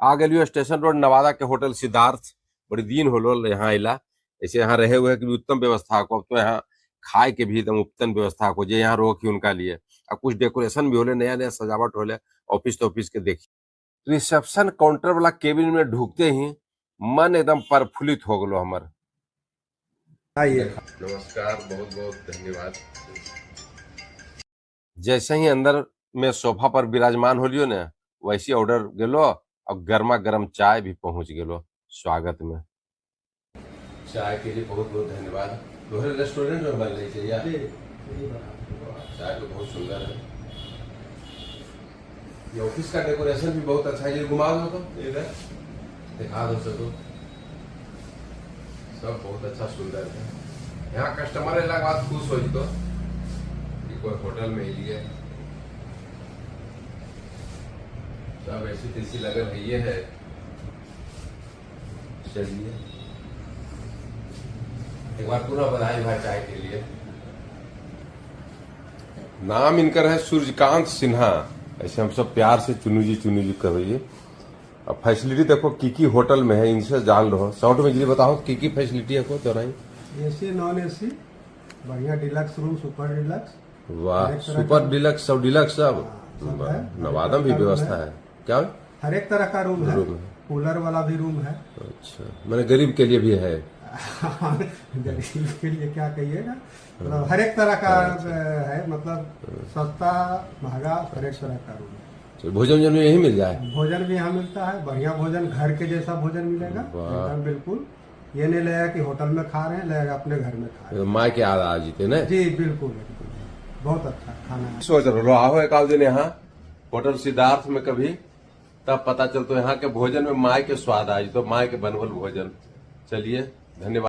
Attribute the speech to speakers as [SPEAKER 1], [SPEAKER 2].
[SPEAKER 1] आ गलियो station road Nawada के hotel Siddharth. बड़ी दिन होलो यहाँ अला। ऐसे यहाँ रहे हुए कि भी उत्तम व्यवस्था को। अब तो यहाँ खाए के भी एकदम उत्तम व्यवस्था को जे यहाँ रोक उनका लिए। अब कुछ डेकोरेशन भी होले, नया नया सजावट होले। ऑफिस तो ऑफिस के देखिए रिसेप्शन काउंटर वाला केबिन में ढुकते ही मन एकदम प्रफुल्लित हो गलो हमार।
[SPEAKER 2] आइए।
[SPEAKER 1] नमस्कार, बहुत बहुत धन्यवाद। जैसे ही अंदर में सोफा पर विराजमान होलियो ने वैसे ऑर्डर गेलो और गर्मा गर्म चाय भी पहुंच गेलो स्वागत में। चाय के लिए बहुत बहुत धन्यवाद। दोहरे रेस्टोरेंट में बन रही है यार। चाय तो बहुत सुंदर है। ये ऑफिस का डेकोरेशन भी बहुत अच्छा है। ये घुमा दो तो इधर दिखा दो सको। सब बहुत अच्छा सुंदर है। यहाँ कस्टमर अला के बाद खुश हो तो कोई होटल में ही लिए सब ऐसी तैसी लगन है। ये है, चलिए एक बार पूरा बधाई भाई चाय के लिए। नाम इनकर है सूर्यकांत सिन्हा। ऐसे हम सब प्यार से चुनू जी कहिए। अब फैसिलिटी देखो की होटल में है, इनसे जान लो। शॉर्ट में जी बताओ की फैसिलिटी है को दोराई।
[SPEAKER 2] एसी नॉन एसी बढ़िया, डिलक्स रूम, सुपर डिलक्स।
[SPEAKER 1] वाह, सुपर डिलक्स सब डिलक्स सब नवादा में भी व्यवस्था है क्या?
[SPEAKER 2] हर एक तरह का रूम है। कूलर वाला भी रूम है।
[SPEAKER 1] अच्छा, मैंने गरीब के लिए भी है।
[SPEAKER 2] गरीब के लिए क्या कहिएगा, मतलब हर एक तरह का है। मतलब सस्ता महंगा हर एक तरह का रूम है।
[SPEAKER 1] भोजन वोजन यही मिल जाए?
[SPEAKER 2] भोजन भी यहाँ मिलता है, बढ़िया भोजन, घर के जैसा भोजन मिलेगा एकदम। बिल्कुल ये नहीं लगेगा कि होटल में खा रहे हैं, लगेगा अपने घर में खा रहे हैं।
[SPEAKER 1] माँ के याद आ जीते ना
[SPEAKER 2] जी बिल्कुल, बहुत अच्छा खाना है।
[SPEAKER 1] सोच रहे आओ एक दिन यहाँ होटल सिद्धार्थ में कभी, तब पता चलता यहाँ के भोजन में माँ के स्वाद आ तो माँ के बनवल भोजन। चलिए धन्यवाद।